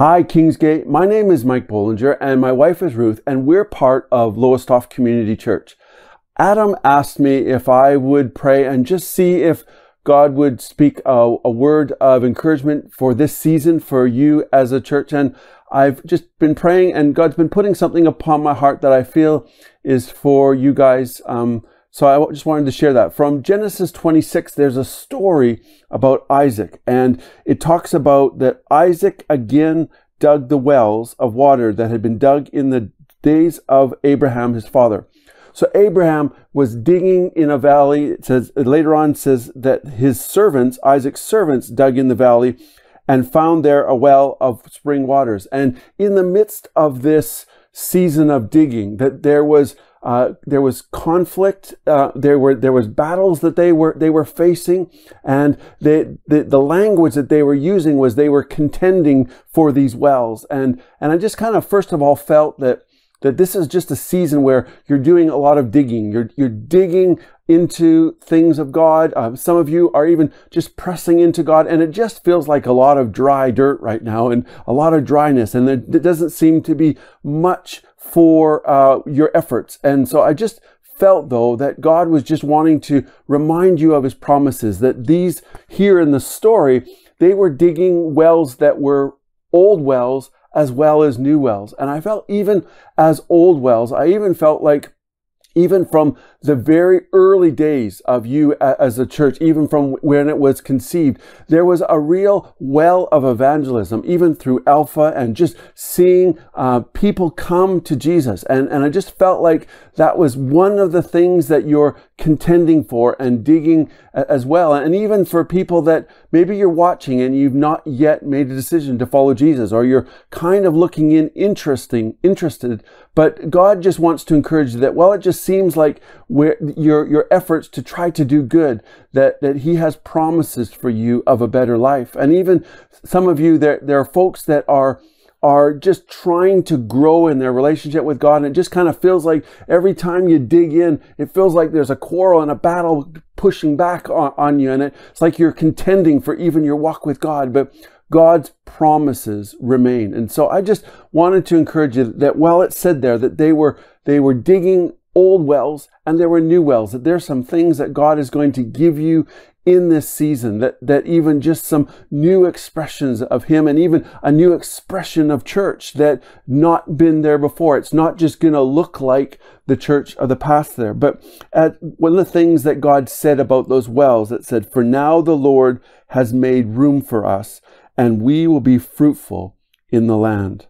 Hi, Kingsgate. My name is Mike Bollinger and my wife is Ruth, and we're part of Lowestoft Community Church. Adam asked me if I would pray and just see if God would speak a word of encouragement for this season for you as a church. And I've just been praying, and God's been putting something upon my heart that I feel is for you guys. So I just wanted to share that. From Genesis 26, there's a story about Isaac, and it talks about that Isaac again dug the wells of water that had been dug in the days of Abraham, his father. So Abraham was digging in a valley. It says later on says that his servants, Isaac's servants, dug in the valley and found there a well of spring waters. And in the midst of this season of digging, that there was conflict, there was battles that they were facing, and the language that they were using was they were contending for these wells. And I just kind of first of all felt that this is just a season where you're doing a lot of digging. You're digging into things of God. Some of you are even just pressing into God, and it just feels like a lot of dry dirt right now and a lot of dryness, and there doesn't seem to be much for your efforts. And so I just felt, though, that God was just wanting to remind you of his promises, that these here in the story, they were digging wells that were old wells as well as new wells. And I felt even as old wells, I even felt like even from the very early days of you as a church, even from when it was conceived, there was a real well of evangelism, even through Alpha, and just seeing people come to Jesus. And I just felt like that was one of the things that you're contending for and digging as well. And even for people that maybe you're watching and you've not yet made a decision to follow Jesus, or you're kind of looking in interested, but God just wants to encourage you that, well, it just seems like where your efforts to try to do good, that he has promises for you of a better life. And even some of you, there are folks that are just trying to grow in their relationship with God, and it just kind of feels like every time you dig in, it feels like there's a quarrel and a battle pushing back on you, and it's like you're contending for even your walk with God. But God's promises remain. And so I just wanted to encourage you that while it said there that they were digging old wells and there were new wells, that there's some things that God is going to give you in this season, that even just some new expressions of him, and even a new expression of church that not been there before. It's not just going to look like the church of the past there. But one of the things that God said about those wells, it said, "For now the Lord has made room for us, and we will be fruitful in the land."